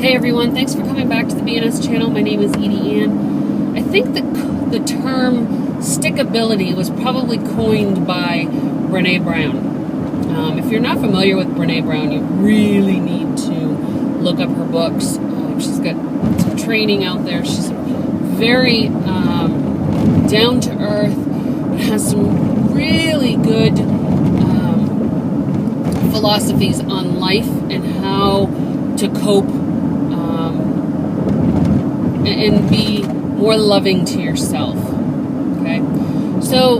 Hey everyone, thanks for coming back to the BNS channel. My name is EdieAnne. I think the term stickability was probably coined by Brene Brown. If you're not familiar with Brene Brown, you really need to look up her books. She's got some training out there. She's very down to earth, has some really good philosophies on life and how to cope and be more loving to yourself. Okay, so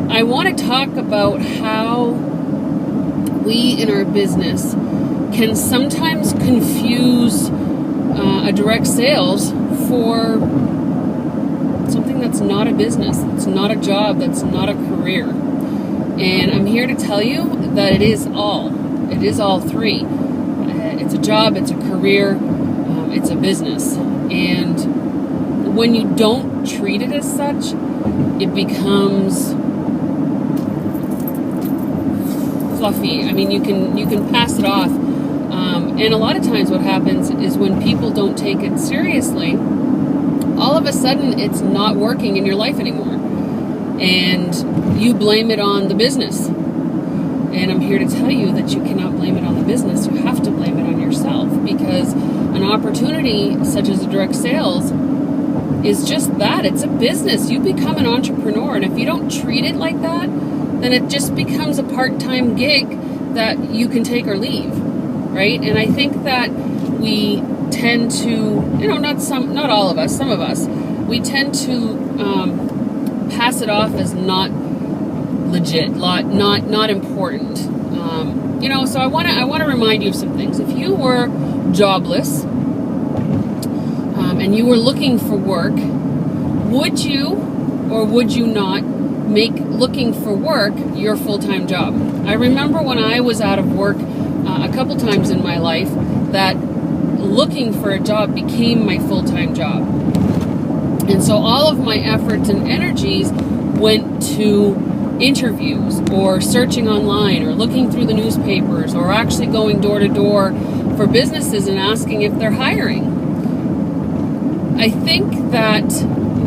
I want to talk about how we in our business can sometimes confuse a direct sales for something that's not a business, it's not a job, that's not a career. And I'm here to tell you that it is all three. It's a job, it's a career, it's a business. And when you don't treat it as such, it becomes fluffy. I mean, you can pass it off. And a lot of times what happens is when people don't take it seriously, all of a sudden it's not working in your life anymore. And you blame it on the business. And I'm here to tell you that you cannot blame it on the business. You have to blame it on yourself, because an opportunity such as a direct sales is just that. It's a business. You become an entrepreneur. And if you don't treat it like that, then it just becomes a part-time gig that you can take or leave, right? And I think that we tend to, not all of us, some of us, we tend to pass it off as not legit, not important. So I want to remind you of some things. If you were jobless and you were looking for work, would you or would you not make looking for work your full-time job? I remember when I was out of work a couple times in my life that looking for a job became my full-time job. And so all of my efforts and energies went to interviews or searching online or looking through the newspapers or actually going door to door for businesses and asking if they're hiring. I think that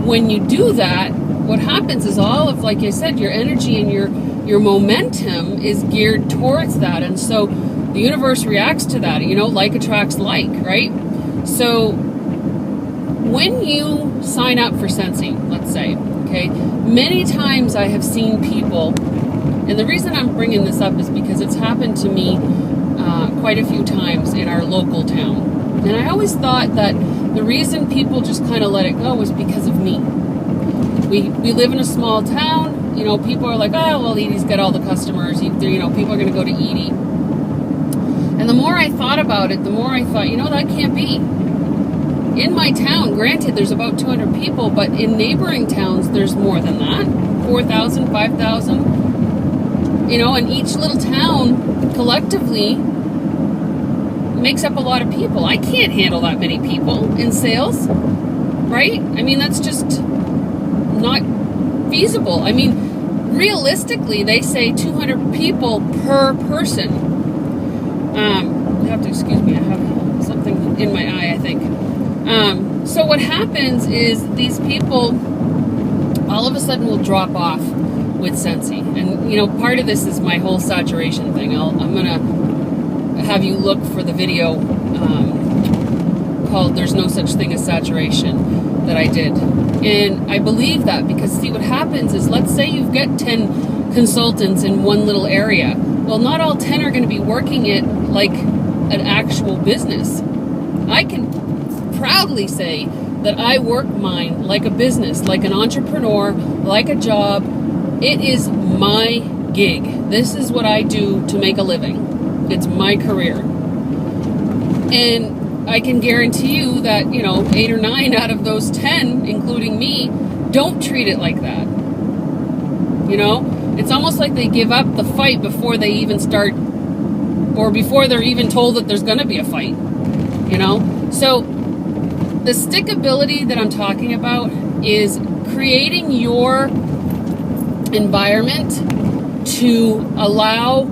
when you do that, what happens is all of, like I said, your energy and your momentum is geared towards that. And so the universe reacts to that. Like attracts like, right? So when you sign up for Scentsy, let's say, okay, many times I have seen people, and the reason I'm bringing this up is because it's happened to me quite a few times in our local town. And I always thought that the reason people just kind of let it go was because of me. We live in a small town. People are like, oh, well, Edie's got all the customers. People are going to go to Edie. And the more I thought about it, the more I thought, that can't be. In my town, granted, there's about 200 people, but in neighboring towns, there's more than that. 4,000, 5,000. And each little town collectively makes up a lot of people. I can't handle that many people in sales, right? I mean, that's just not feasible. I mean, realistically, they say 200 people per person. You have to excuse me, I have something in my eye, I think. So what happens is these people all of a sudden will drop off with Scentsy. And, part of this is my whole saturation thing. I'm going to have you look for the video called There's No Such Thing as Saturation that I did. And I believe that because, see, what happens is, let's say you get 10 consultants in one little area. Well, not all 10 are going to be working it like an actual business. I can proudly say that I work mine like a business, like an entrepreneur, like a job. It is my gig. This is what I do to make a living. It's my career. And I can guarantee you that, 8 or 9 out of those 10, including me, don't treat it like that. It's almost like they give up the fight before they even start, or before they're even told that there's going to be a fight. So the stickability that I'm talking about is creating your environment to allow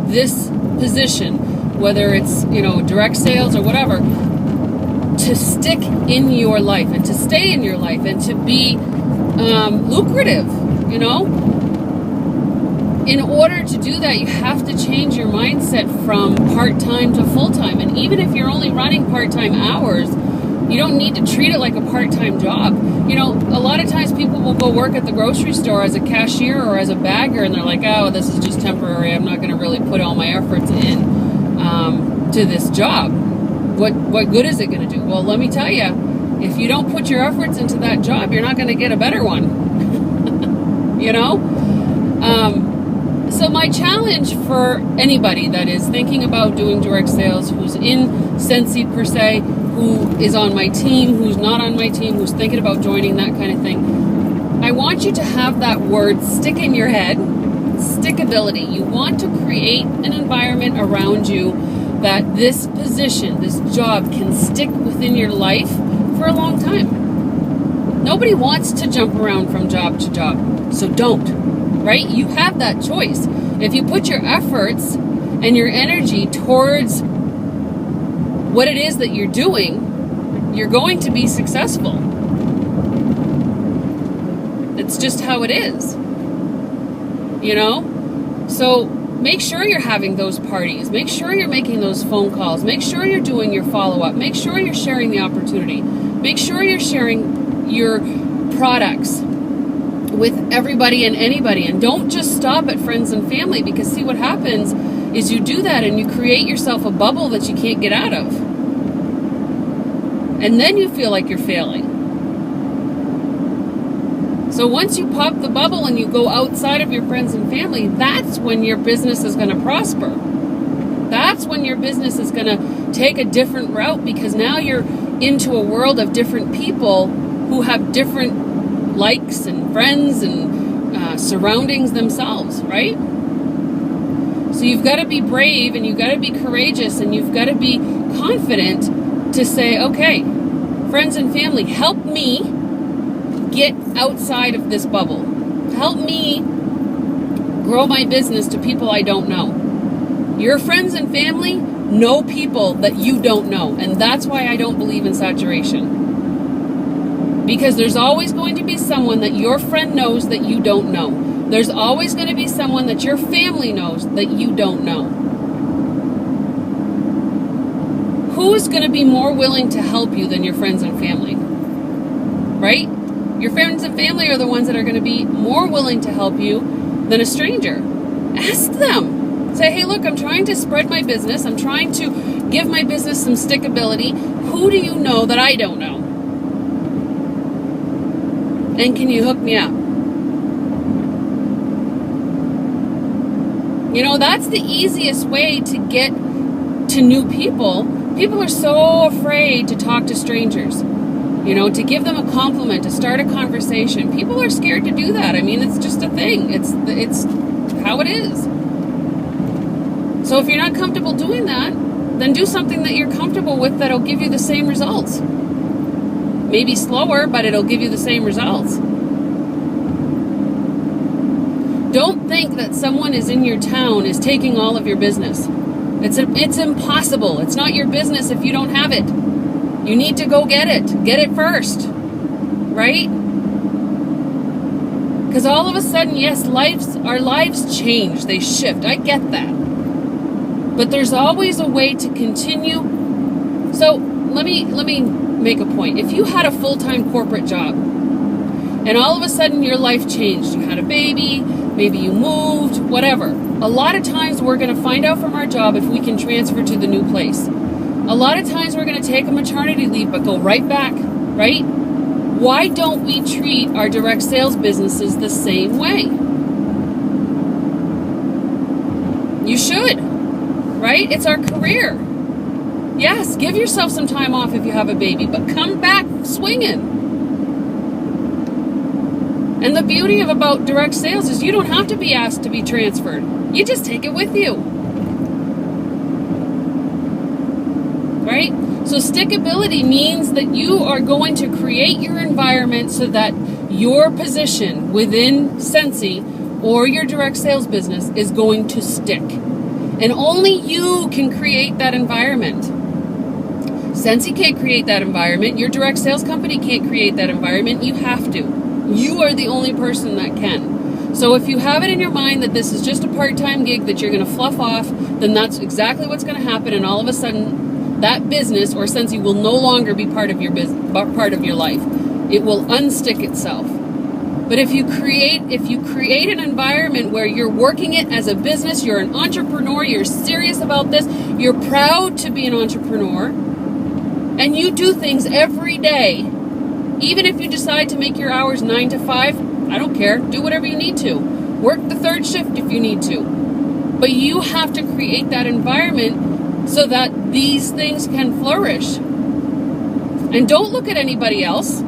this position whether it's, direct sales or whatever, to stick in your life and to stay in your life and to be lucrative, In order to do that, you have to change your mindset from part-time to full-time. And even if you're only running part-time hours, you don't need to treat it like a part-time job. A lot of times people will go work at the grocery store as a cashier or as a bagger, and they're like, oh, this is just temporary. I'm not going to really put all my efforts in to this job. What good is it going to do? Well, let me tell you, if you don't put your efforts into that job, you're not going to get a better one. So my challenge for anybody that is thinking about doing direct sales, who's in Scentsy per se, who is on my team, who's not on my team, who's thinking about joining, that kind of thing, I want you to have that word stick in your head, stickability. You want to create an environment around you that this position, this job can stick within your life for a long time. Nobody wants to jump around from job to job, so don't. Right? You have that choice. If you put your efforts and your energy towards what it is that you're doing, you're going to be successful. It's just how it is. So make sure you're having those parties. Make sure you're making those phone calls. Make sure you're doing your follow-up. Make sure you're sharing the opportunity. Make sure you're sharing your products with everybody and anybody, and don't just stop at friends and family, because see, what happens is you do that and you create yourself a bubble that you can't get out of, and then you feel like you're failing. So once you pop the bubble and you go outside of your friends and family, that's when your business is going to prosper. That's when your business is going to take a different route, because now you're into a world of different people who have different likes and friends and surroundings themselves, right? So you've got to be brave, and you've got to be courageous, and you've got to be confident to say, okay, friends and family, help me get outside of this bubble. Help me grow my business to people I don't know. Your friends and family know people that you don't know, and that's why I don't believe in saturation. Because there's always going to be someone that your friend knows that you don't know. There's always going to be someone that your family knows that you don't know. Who is going to be more willing to help you than your friends and family? Right? Your friends and family are the ones that are going to be more willing to help you than a stranger. Ask them. Say, hey, look, I'm trying to spread my business. I'm trying to give my business some stickability. Who do you know that I don't know? And can you hook me up? That's the easiest way to get to new people. People are so afraid to talk to strangers, to give them a compliment, to start a conversation. People are scared to do that. I mean, it's just a thing. It's how it is. So if you're not comfortable doing that, then do something that you're comfortable with that'll give you the same results. Maybe slower, but it'll give you the same results. Don't think that someone is in your town is taking all of your business. It's impossible. It's not your business if you don't have it. You need to go get it. Get it first. Right? Because all of a sudden, yes, our lives change. They shift. I get that. But there's always a way to continue. So let me make a point. If you had a full-time corporate job and all of a sudden your life changed, you had a baby, maybe you moved, whatever. A lot of times we're going to find out from our job if we can transfer to the new place. A lot of times we're going to take a maternity leave but go right back, right? Why don't we treat our direct sales businesses the same way? You should, right? It's our career. Yes, give yourself some time off if you have a baby, but come back swinging. And the beauty about direct sales is you don't have to be asked to be transferred. You just take it with you. Right? So stickability means that you are going to create your environment so that your position within Scentsy or your direct sales business is going to stick. And only you can create that environment. Scentsy can't create that environment. Your direct sales company can't create that environment. You have to. You are the only person that can. So if you have it in your mind that this is just a part-time gig that you're going to fluff off, then that's exactly what's going to happen. And all of a sudden, that business or Scentsy will no longer be part of your business, part of your life. It will unstick itself. But if you create an environment where you're working it as a business, you're an entrepreneur, you're serious about this, you're proud to be an entrepreneur, and you do things every day, even if you decide to make your hours 9 to 5, I don't care. Do whatever you need to. Work the third shift if you need to. But you have to create that environment so that these things can flourish. And don't look at anybody else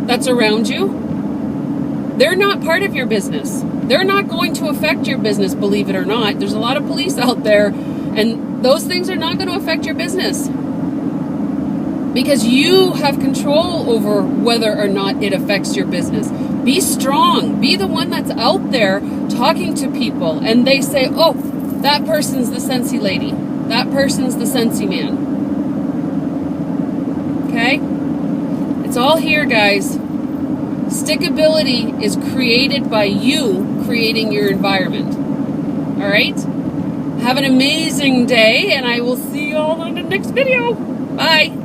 that's around you. They're not part of your business. They're not going to affect your business, believe it or not. There's a lot of police out there, and those things are not going to affect your business. Because you have control over whether or not it affects your business. Be strong. Be the one that's out there talking to people, and they say, oh, that person's the Scentsy lady. That person's the Scentsy man. Okay? It's all here, guys. Stickability is created by you creating your environment. All right? Have an amazing day, and I will see you all in the next video. Bye.